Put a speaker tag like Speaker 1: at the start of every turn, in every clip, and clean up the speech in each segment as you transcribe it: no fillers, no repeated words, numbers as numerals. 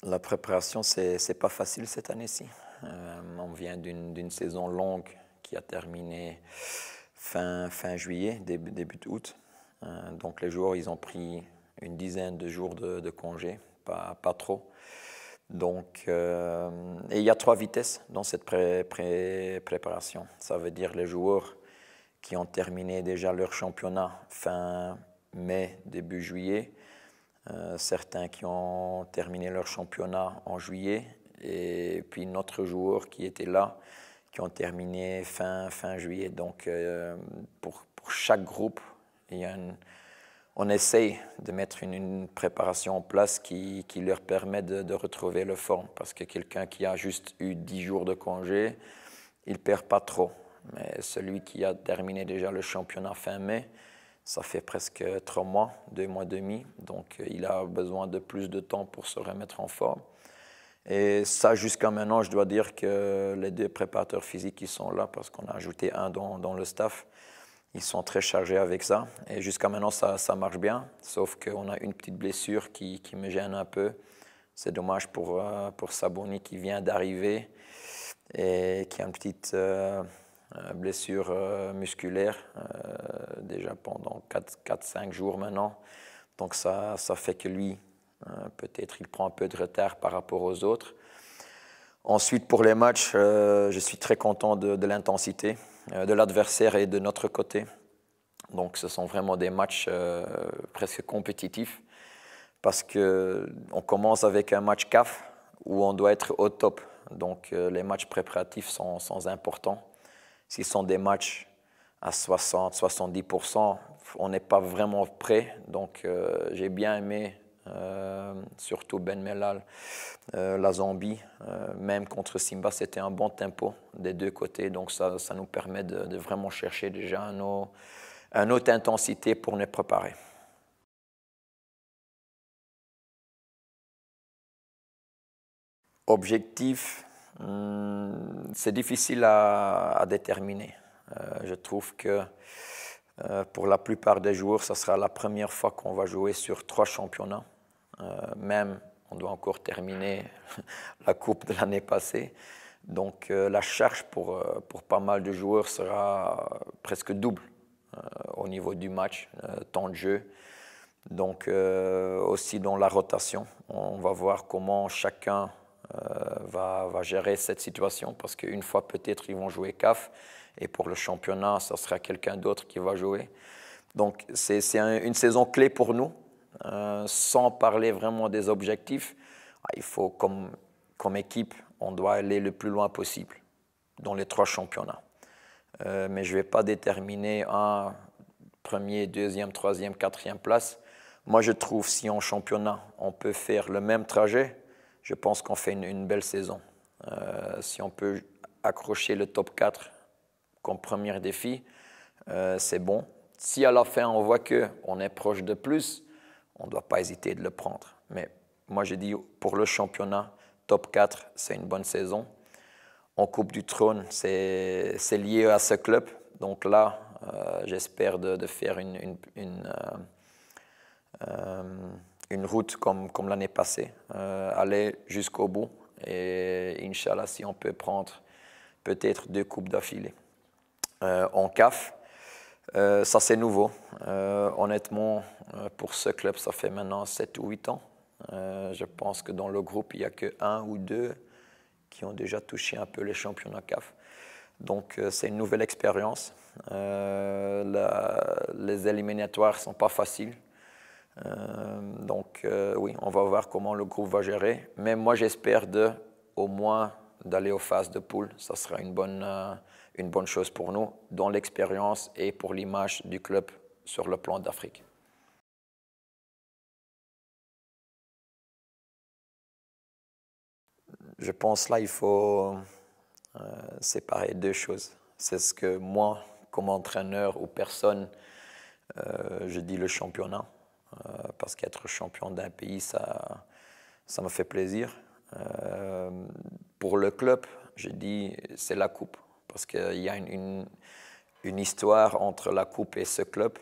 Speaker 1: La préparation, c'est pas facile cette année-ci. On vient d'une saison longue qui a terminé fin juillet, début août. Donc les joueurs, ils ont pris une dizaine de jours de congé, pas trop. Donc, et il y a 3 vitesses dans cette préparation. Ça veut dire les joueurs qui ont terminé déjà leur championnat fin mai, début juillet. Certains qui ont terminé leur championnat en juillet et puis notre joueur qui était là, qui ont terminé fin juillet. Donc pour chaque groupe, on essaye de mettre une préparation en place qui leur permet de retrouver le forme. Parce que quelqu'un qui a juste eu 10 jours de congé, il ne perd pas trop. Mais celui qui a terminé déjà le championnat fin mai, ça fait presque 3 mois, 2 mois et demi. Donc, il a besoin de plus de temps pour se remettre en forme. Et ça, jusqu'à maintenant, je dois dire que les 2 préparateurs physiques qui sont là, parce qu'on a ajouté un dans le staff, ils sont très chargés avec ça. Et jusqu'à maintenant, ça marche bien. Sauf qu'on a une petite blessure qui me gêne un peu. C'est dommage pour Saboni qui vient d'arriver et qui a une petite blessure musculaire déjà pendant 4-5 jours maintenant. Donc ça fait que lui, peut-être il prend un peu de retard par rapport aux autres. Ensuite, pour les matchs, je suis très content de l'intensité de l'adversaire et de notre côté. Donc ce sont vraiment des matchs presque compétitifs parce qu'on commence avec un match CAF où on doit être au top. Donc les matchs préparatifs sont importants. S'ils sont des matchs à 60-70%, on n'est pas vraiment prêt. Donc j'ai bien aimé, surtout Ben Mellal, la Zambie. Même contre Simba, c'était un bon tempo des 2 côtés. Donc ça nous permet de vraiment chercher déjà une autre intensité pour nous préparer. Objectif, c'est difficile à déterminer. Je trouve que pour la plupart des joueurs, ça sera la première fois qu'on va jouer sur 3 championnats. Même, on doit encore terminer la coupe de l'année passée. Donc la charge pour pas mal de joueurs sera presque double au niveau du match, temps de jeu. Donc aussi dans la rotation, on va voir comment chacun va gérer cette situation parce qu'une fois peut-être ils vont jouer CAF et pour le championnat, ça sera quelqu'un d'autre qui va jouer. Donc c'est une saison clé pour nous. Sans parler vraiment des objectifs, il faut comme équipe, on doit aller le plus loin possible dans les 3 championnats. Mais je ne vais pas déterminer un premier, deuxième, troisième, quatrième place. Moi, je trouve si en championnat, on peut faire le même trajet, je pense qu'on fait une belle saison. Si on peut accrocher le top 4 comme premier défi, c'est bon. Si à la fin, on voit qu'on est proche de plus, on ne doit pas hésiter de le prendre. Mais moi, je dis pour le championnat, top 4, c'est une bonne saison. En Coupe du Trône, c'est lié à ce club. Donc là, j'espère de faire une route comme l'année passée, aller jusqu'au bout. Et Inch'Allah, si on peut prendre peut-être 2 coupes d'affilée. En CAF, ça c'est nouveau. Honnêtement, pour ce club, ça fait maintenant 7 ou 8 ans. Je pense que dans le groupe, il n'y a que 1 ou 2 qui ont déjà touché un peu les championnats CAF. Donc c'est une nouvelle expérience. Les éliminatoires ne sont pas faciles. Donc oui, on va voir comment le groupe va gérer. Mais moi, j'espère au moins d'aller aux phases de poule. Ça sera une bonne chose pour nous, dans l'expérience et pour l'image du club sur le plan d'Afrique. Je pense là, il faut séparer 2 choses. C'est ce que moi, comme entraîneur ou personne, je dis le championnat. Parce qu'être champion d'un pays, ça me fait plaisir. Pour le club, je dis c'est la coupe. parce qu'il y a une histoire entre la Coupe et ce club.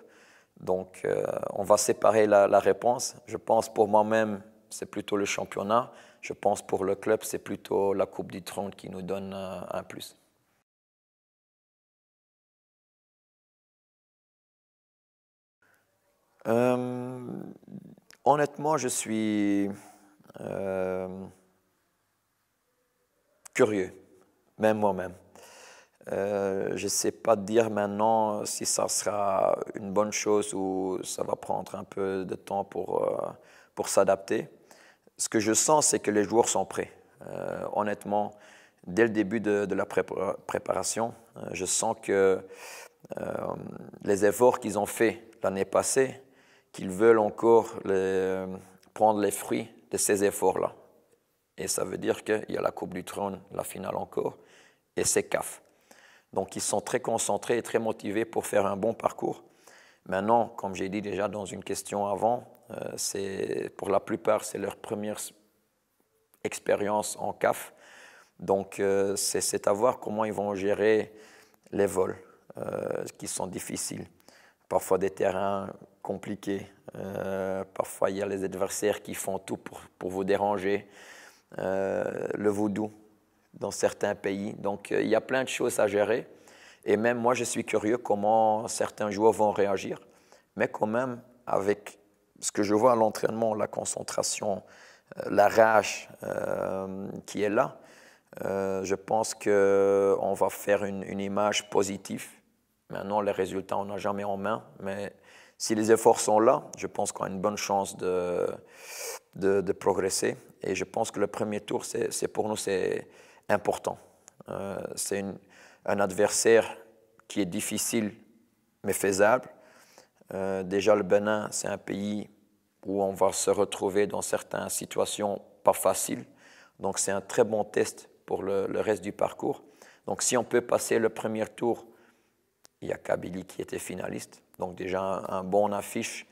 Speaker 1: Donc, on va séparer la réponse. Je pense pour moi-même, c'est plutôt le championnat. Je pense pour le club, c'est plutôt la Coupe du Trône qui nous donne un plus. Honnêtement, je suis curieux, même moi-même. Je ne sais pas dire maintenant si ça sera une bonne chose ou ça va prendre un peu de temps pour s'adapter. Ce que je sens, c'est que les joueurs sont prêts. Honnêtement, dès le début de la préparation, je sens que les efforts qu'ils ont faits l'année passée, qu'ils veulent encore prendre les fruits de ces efforts-là. Et ça veut dire qu'il y a la Coupe du Trône, la finale encore, et c'est CAF. Donc ils sont très concentrés et très motivés pour faire un bon parcours. Maintenant, comme j'ai dit déjà dans une question avant, pour la plupart, c'est leur première expérience en CAF. Donc c'est à voir comment ils vont gérer les vols, qui sont difficiles. Parfois des terrains compliqués. Parfois il y a les adversaires qui font tout pour vous déranger. Le vaudou dans certains pays. Donc il y a plein de choses à gérer. Et même moi, je suis curieux comment certains joueurs vont réagir. Mais quand même, avec ce que je vois à l'entraînement, la concentration, la rage qui est là, je pense qu'on va faire une image positive. Maintenant, les résultats, on n'a jamais en main. Mais si les efforts sont là, je pense qu'on a une bonne chance de progresser. Et je pense que le premier tour, pour nous, c'est important. C'est un adversaire qui est difficile, mais faisable. Déjà, le Bénin, c'est un pays où on va se retrouver dans certaines situations pas faciles. Donc, c'est un très bon test pour le reste du parcours. Donc, si on peut passer le premier tour, il y a Kabylie qui était finaliste. Donc, déjà, un bon affiche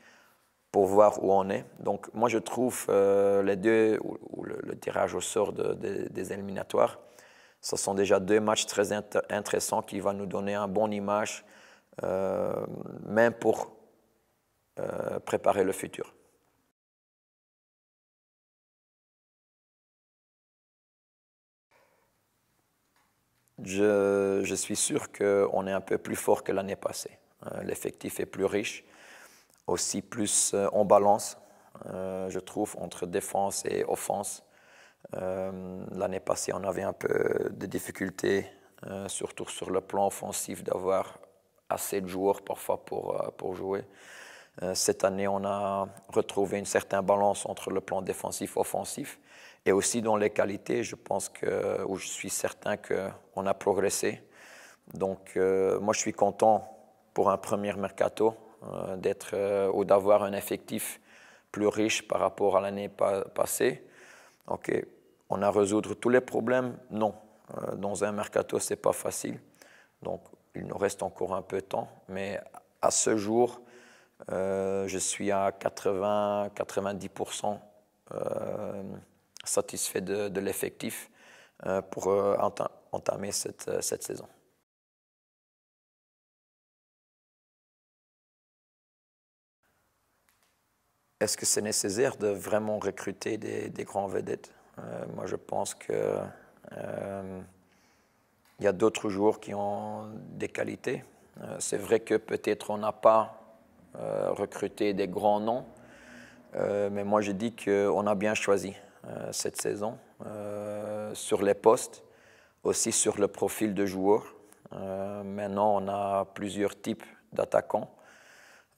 Speaker 1: pour voir où on est. Donc, moi, je trouve les deux, ou le tirage au sort des éliminatoires, ce sont déjà deux matchs très intéressants qui vont nous donner une bonne image, même pour préparer le futur. Je suis sûr qu'on est un peu plus fort que l'année passée. L'effectif est plus riche, aussi plus en balance, je trouve, entre défense et offense. L'année passée, on avait un peu de difficultés, surtout sur le plan offensif, d'avoir assez de joueurs parfois pour jouer. Cette année, on a retrouvé une certaine balance entre le plan défensif et offensif. Et aussi dans les qualités, je pense où je suis certain qu'on a progressé. Donc, moi, je suis content pour un premier mercato ou d'avoir un effectif plus riche par rapport à l'année passée. OK. On a résoudre tous les problèmes? Non. Dans un mercato, ce n'est pas facile. Donc, il nous reste encore un peu de temps. Mais à ce jour, je suis à 80-90% satisfait de l'effectif pour entamer cette saison. Est-ce que c'est nécessaire de vraiment recruter des grands vedettes? Moi, je pense que il y a d'autres joueurs qui ont des qualités. C'est vrai que peut-être on n'a pas recruté des grands noms, mais moi je dis qu'on a bien choisi cette saison sur les postes, aussi sur le profil de joueurs. Maintenant, on a plusieurs types d'attaquants.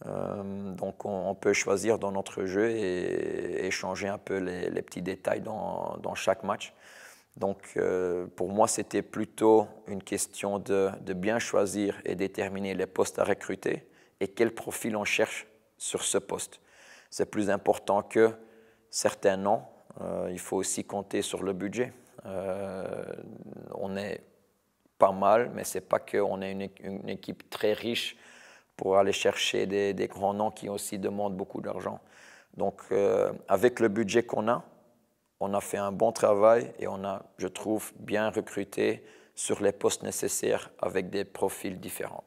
Speaker 1: Donc on peut choisir dans notre jeu et changer un peu les petits détails dans chaque match. Donc pour moi, c'était plutôt une question de bien choisir et déterminer les postes à recruter et quel profil on cherche sur ce poste. C'est plus important que certains noms. Il faut aussi compter sur le budget. On est pas mal, mais ce n'est pas qu'on est une équipe très riche pour aller chercher des grands noms qui aussi demandent beaucoup d'argent. Donc, avec le budget qu'on a, on a fait un bon travail et on a, je trouve, bien recruté sur les postes nécessaires avec des profils différents.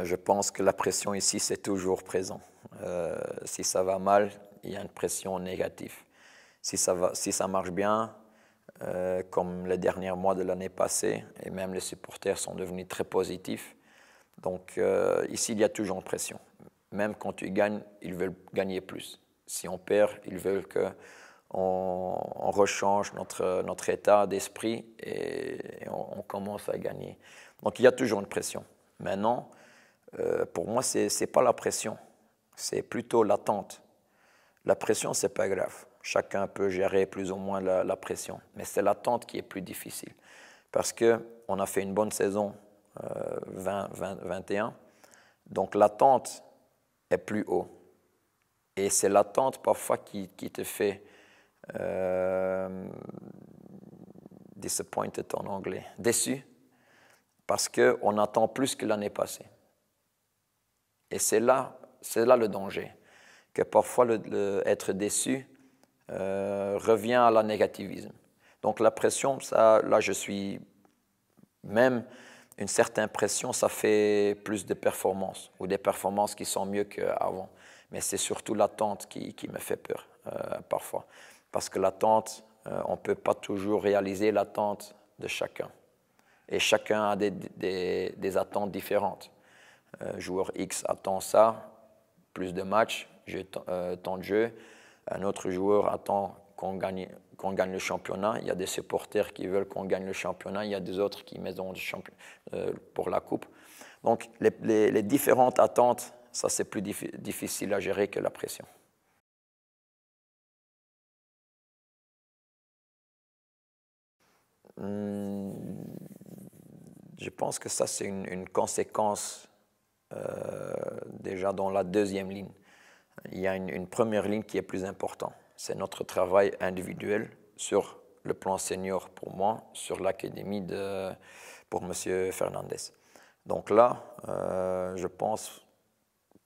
Speaker 1: Je pense que la pression ici, c'est toujours présent. Si ça va mal, il y a une pression négative. Si ça marche bien, comme les derniers mois de l'année passée, et même les supporters sont devenus très positifs. Donc ici, il y a toujours une pression. Même quand tu gagnes, ils veulent gagner plus. Si on perd, ils veulent qu'on rechange notre état d'esprit et on commence à gagner. Donc il y a toujours une pression. Maintenant, pour moi, ce n'est pas la pression, c'est plutôt l'attente. La pression, ce n'est pas grave. Chacun peut gérer plus ou moins la pression. Mais c'est l'attente qui est plus difficile. Parce qu'on a fait une bonne saison 2021. Donc l'attente est plus haut. Et c'est l'attente parfois qui te fait disappointed en anglais, déçu. Parce qu'on attend plus que l'année passée. Et c'est là le danger, que parfois être déçu revient à la négativisme. Donc la pression, là je suis même une certaine pression, ça fait plus de performances ou des performances qui sont mieux qu'avant. Mais c'est surtout l'attente qui me fait peur parfois. Parce que l'attente, on ne peut pas toujours réaliser l'attente de chacun. Et chacun a des attentes différentes. Joueur X attend ça, plus de matchs, temps de jeu. Un autre joueur attend qu'on gagne le championnat. Il y a des supporters qui veulent qu'on gagne le championnat. Il y a des autres qui mettent pour la coupe. Donc les différentes attentes, ça c'est plus difficile à gérer que la pression. Je pense que ça c'est une conséquence déjà dans la deuxième ligne. Il y a une première ligne qui est plus importante. C'est notre travail individuel sur le plan senior pour moi, sur l'académie pour M. Fernandez. Donc là, je pense,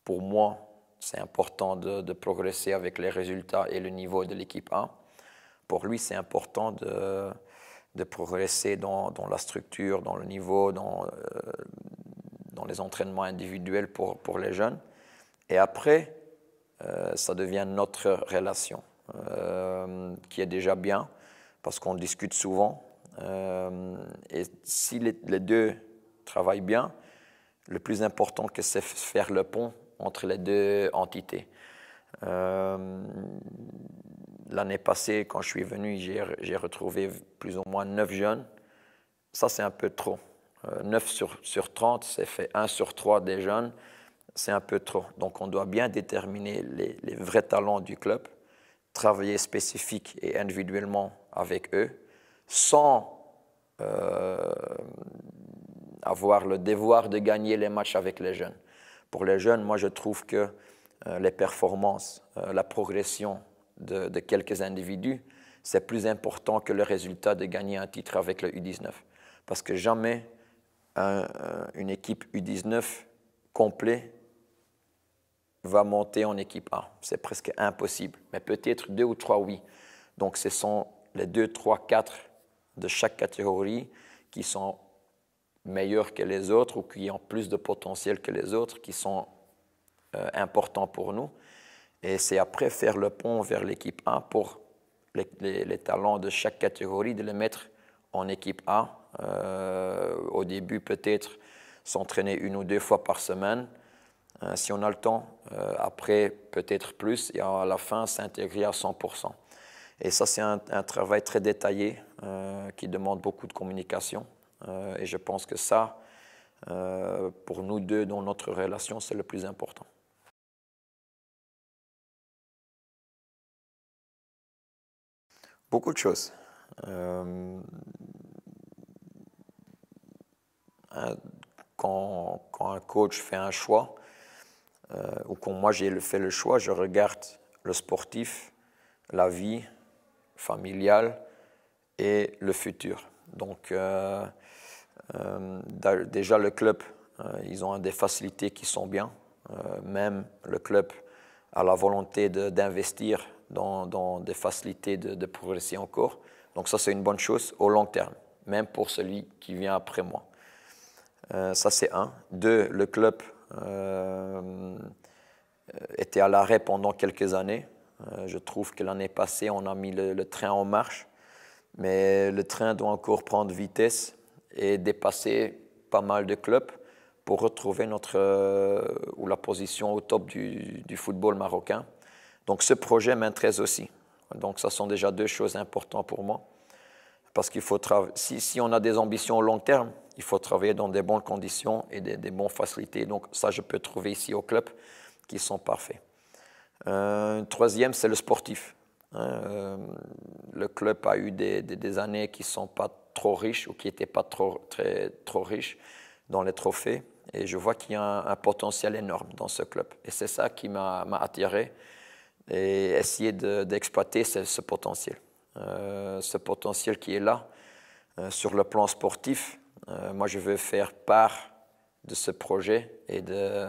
Speaker 1: pour moi, c'est important de progresser avec les résultats et le niveau de l'équipe A. Pour lui, c'est important de progresser dans la structure, dans le niveau, dans les entraînements individuels pour les jeunes. Et après, ça devient notre relation, qui est déjà bien, parce qu'on discute souvent. Et si les deux travaillent bien, le plus important, c'est faire le pont entre les deux entités. L'année passée, quand je suis venu, j'ai retrouvé plus ou moins 9 jeunes. Ça, c'est un peu trop. 9 sur 30, c'est fait 1 sur 3 des jeunes. C'est un peu trop. Donc, on doit bien déterminer les vrais talents du club, travailler spécifique et individuellement avec eux, sans avoir le devoir de gagner les matchs avec les jeunes. Pour les jeunes, moi, je trouve que les performances, la progression de quelques individus, c'est plus important que le résultat de gagner un titre avec le U19. Parce que jamais une équipe U19 complète va monter en équipe A. C'est presque impossible. Mais peut-être 2 ou 3, oui. Donc, ce sont les 2, 3, 4 de chaque catégorie qui sont meilleurs que les autres ou qui ont plus de potentiel que les autres, qui sont importants pour nous. Et c'est après faire le pont vers l'équipe A pour les talents de chaque catégorie, de les mettre en équipe A. Au début, peut-être s'entraîner 1 ou 2 fois par semaine, si on a le temps. Après, peut-être plus, et à la fin, s'intégrer à 100%. Et ça, c'est un travail très détaillé qui demande beaucoup de communication. Et je pense que ça, pour nous deux, dans notre relation, c'est le plus important. Beaucoup de choses. Quand un coach fait un choix, ou quand moi j'ai fait le choix, je regarde le sportif, la vie familiale et le futur. Donc déjà le club, ils ont des facilités qui sont bien. Même le club a la volonté d'investir dans des facilités de progresser encore. Donc ça, c'est une bonne chose au long terme, même pour celui qui vient après moi. Ça, c'est un. Deux, le club était à l'arrêt pendant quelques années. Je trouve que l'année passée, on a mis le train en marche, mais le train doit encore prendre vitesse et dépasser pas mal de clubs pour retrouver ou la position au top du football marocain. Donc ce projet m'intéresse aussi. Donc ça sont déjà deux choses importantes pour moi. Parce qu'il faut si on a des ambitions au long terme, il faut travailler dans des bonnes conditions et des bonnes facilités. Donc ça, je peux trouver ici au club qui sont parfaits. Troisième, c'est le sportif. Le club a eu des années qui ne sont pas trop riches ou qui n'étaient pas trop riches dans les trophées. Et je vois qu'il y a un potentiel énorme dans ce club. Et c'est ça qui m'a attiré et essayer d'exploiter ce potentiel. Ce potentiel qui est là sur le plan sportif. Moi, je veux faire part de ce projet et de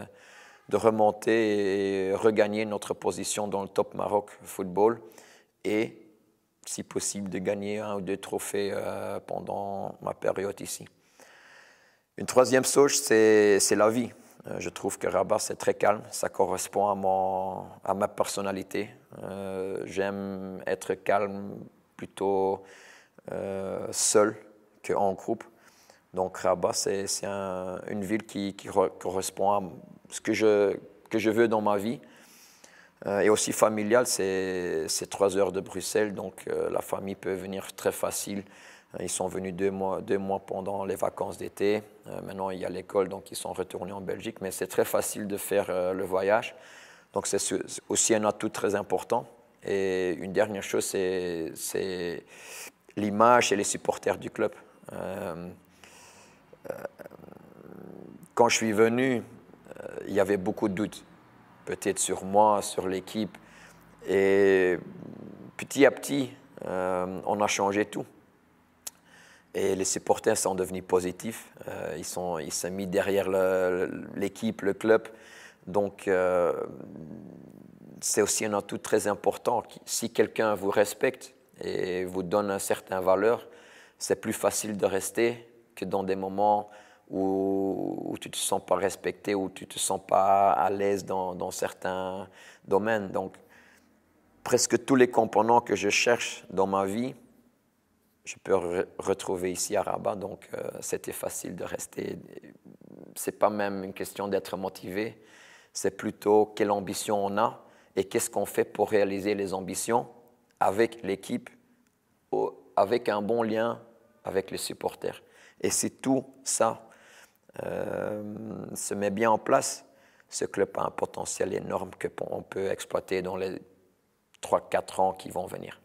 Speaker 1: remonter et regagner notre position dans le top Maroc football et, si possible, de gagner 1 ou 2 trophées pendant ma période ici. Une troisième chose, c'est la vie. Je trouve que Rabat, c'est très calme. Ça correspond à ma personnalité. J'aime être calme, plutôt seul qu'en groupe. Donc Rabat, c'est une ville qui correspond à ce que je veux dans ma vie. Et aussi familial, c'est 3 heures de Bruxelles, donc la famille peut venir très facile. Ils sont venus 2 mois pendant les vacances d'été. Maintenant, il y a l'école, donc ils sont retournés en Belgique. Mais c'est très facile de faire le voyage. Donc c'est aussi un atout très important. Et une dernière chose, c'est l'image et les supporters du club. Quand je suis venu, il y avait beaucoup de doutes, peut-être sur moi, sur l'équipe. Et petit à petit, on a changé tout. Et les supporters sont devenus positifs. Ils sont mis derrière l'équipe, le club. Donc, c'est aussi un atout très important. Si quelqu'un vous respecte et vous donne une certaine valeur, c'est plus facile de rester que dans des moments où tu ne te sens pas respecté, où tu ne te sens pas à l'aise dans certains domaines. Donc, presque tous les composants que je cherche dans ma vie, je peux retrouver ici à Rabat. Donc, c'était facile de rester. Ce n'est pas même une question d'être motivé, c'est plutôt quelle ambition on a et qu'est-ce qu'on fait pour réaliser les ambitions avec l'équipe, avec un bon lien avec les supporters. Et si tout ça se met bien en place, ce club a un potentiel énorme qu'on peut exploiter dans les 3-4 ans qui vont venir.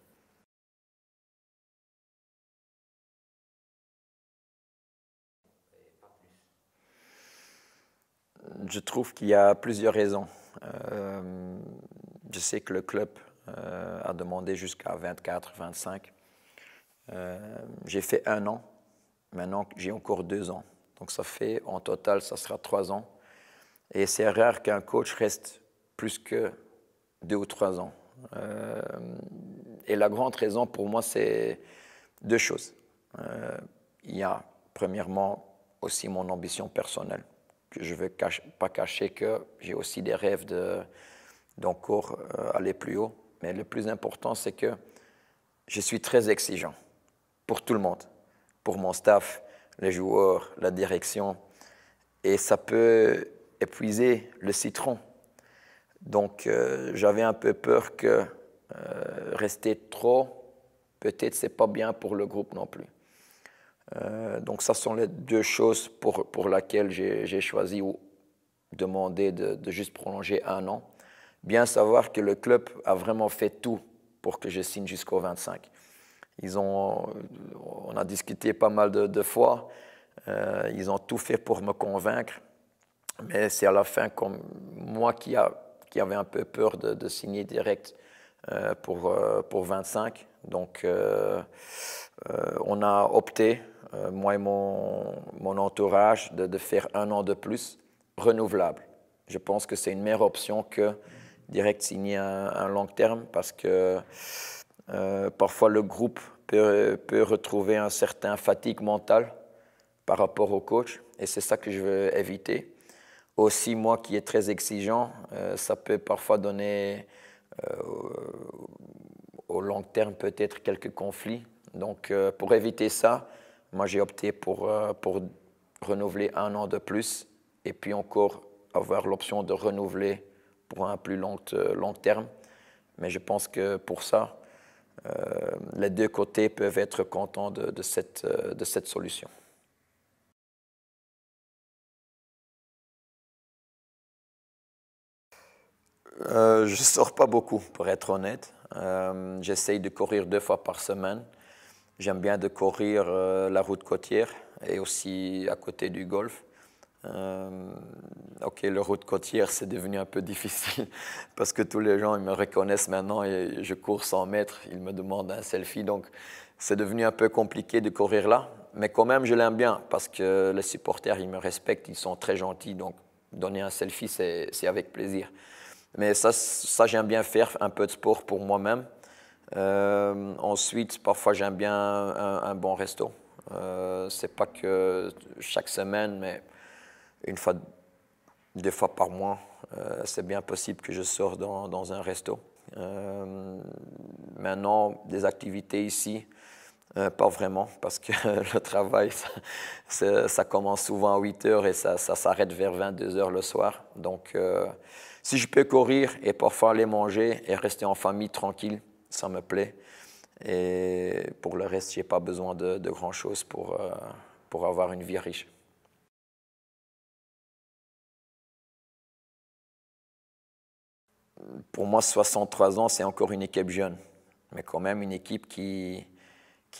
Speaker 1: Je trouve qu'il y a plusieurs raisons. Je sais que le club a demandé jusqu'à 24, 25. J'ai fait 1 an. Maintenant, j'ai encore 2 ans. Donc, ça fait, en total, ça sera 3 ans. Et c'est rare qu'un coach reste plus que 2 ou 3 ans. Et la grande raison pour moi, c'est 2 choses. Il y a, premièrement, aussi mon ambition personnelle. Que je ne veux pas cacher que j'ai aussi des rêves d'encore aller plus haut. Mais le plus important, c'est que je suis très exigeant pour tout le monde, pour mon staff, les joueurs, la direction. Et ça peut épuiser le citron. Donc, j'avais un peu peur que rester trop, peut-être, ce n'est pas bien pour le groupe non plus. Donc, ça sont les 2 choses pour lesquelles j'ai choisi ou demandé de juste prolonger 1 an. Bien savoir que le club a vraiment fait tout pour que je signe jusqu'au 25. On a discuté pas mal de fois. Ils ont tout fait pour me convaincre. Mais c'est à la fin comme moi qui avait un peu peur de signer direct pour 25. Donc, on a opté, moi et mon entourage, de faire 1 an de plus, renouvelable. Je pense que c'est une meilleure option que direct signer un long terme parce que parfois le groupe peut retrouver un certain fatigue mentale par rapport au coach et c'est ça que je veux éviter. Aussi, moi qui est très exigeant, ça peut parfois donner au long terme peut-être quelques conflits. Donc pour éviter ça, moi j'ai opté pour renouveler 1 an de plus et puis encore avoir l'option de renouveler pour un plus long terme. Mais je pense que pour ça, les deux côtés peuvent être contents de cette solution. Je ne sors pas beaucoup, pour être honnête. J'essaye de courir 2 fois par semaine. J'aime bien de courir la route côtière et aussi à côté du golf. Ok, la route côtière, c'est devenu un peu difficile parce que tous les gens ils me reconnaissent maintenant et je cours 100 mètres, ils me demandent un selfie. Donc, c'est devenu un peu compliqué de courir là. Mais quand même, je l'aime bien parce que les supporters, ils me respectent, ils sont très gentils. Donc, donner un selfie, c'est avec plaisir. Mais ça j'aime bien faire un peu de sport pour moi-même. Ensuite, parfois, j'aime bien un bon resto. C'est pas que chaque semaine, mais 2 fois par mois, c'est bien possible que je sorte dans un resto. Maintenant, des activités ici, pas vraiment, parce que le travail, ça commence souvent à 8 heures et ça s'arrête vers 22 heures le soir. Donc, si je peux courir et parfois aller manger et rester en famille tranquille, ça me plaît. Et pour le reste, je n'ai pas besoin de grand-chose pour avoir une vie riche. Pour moi, 63 ans, c'est encore une équipe jeune, mais quand même une équipe qui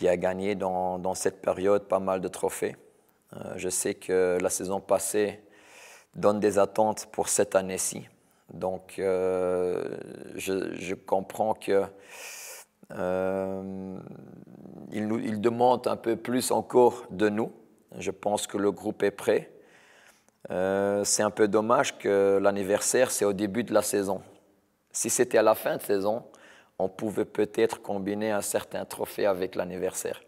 Speaker 1: a gagné dans cette période pas mal de trophées. Je sais que la saison passée donne des attentes pour cette année-ci. Donc, je comprends que il demande un peu plus encore de nous. Je pense que le groupe est prêt. C'est un peu dommage que l'anniversaire, c'est au début de la saison. Si c'était à la fin de saison, on pouvait peut-être combiner un certain trophée avec l'anniversaire.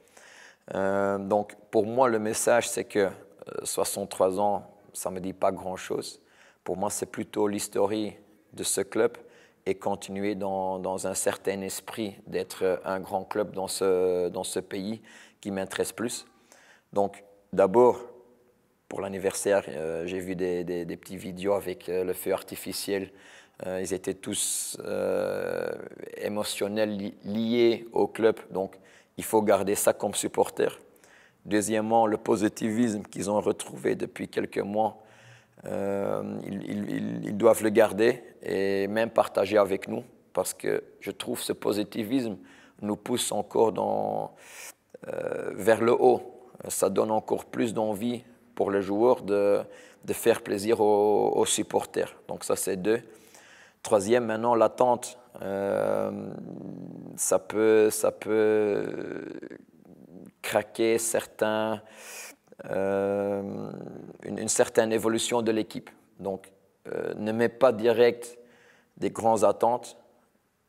Speaker 1: Donc, pour moi, le message, c'est que 63 ans, ça ne me dit pas grand-chose. Pour moi, c'est plutôt l'histoire de ce club et continuer dans un certain esprit d'être un grand club dans ce pays qui m'intéresse plus. Donc, d'abord, pour l'anniversaire, j'ai vu des petites vidéos avec le feu artificiel. Ils étaient tous émotionnels, liés au club. Donc, il faut garder ça comme supporter. Deuxièmement, le positivisme qu'ils ont retrouvé depuis quelques mois, ils doivent le garder et même partager avec nous parce que je trouve ce positivisme nous pousse encore vers le haut. Ça donne encore plus d'envie pour les joueurs de faire plaisir aux supporters. Donc ça, c'est 2. Troisième, maintenant, l'attente. Ça peut craquer une certaine évolution de l'équipe. Donc, ne mets pas direct des grandes attentes,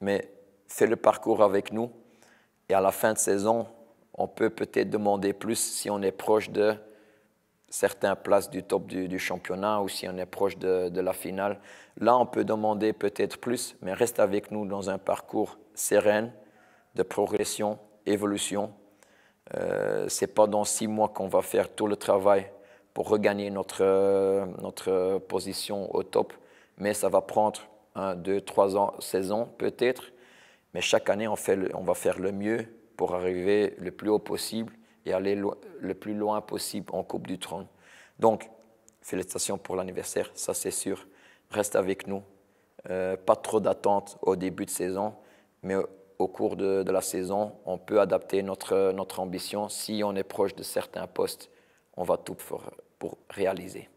Speaker 1: mais fais le parcours avec nous. Et à la fin de saison, on peut peut-être demander plus si on est proche de certaines places du top du championnat ou si on est proche de la finale. Là, on peut demander peut-être plus, mais reste avec nous dans un parcours serein de progression, évolution. Ce n'est pas dans 6 mois qu'on va faire tout le travail pour regagner notre position au top, mais ça va prendre 1, 2, 3 saisons peut-être, mais chaque année, on va faire le mieux pour arriver le plus haut possible et aller le plus loin possible en Coupe du Trône. Donc, félicitations pour l'anniversaire, ça c'est sûr. Reste avec nous. Pas trop d'attentes au début de saison, mais au cours de la saison, on peut adapter notre ambition. Si on est proche de certains postes, on va tout pour réaliser.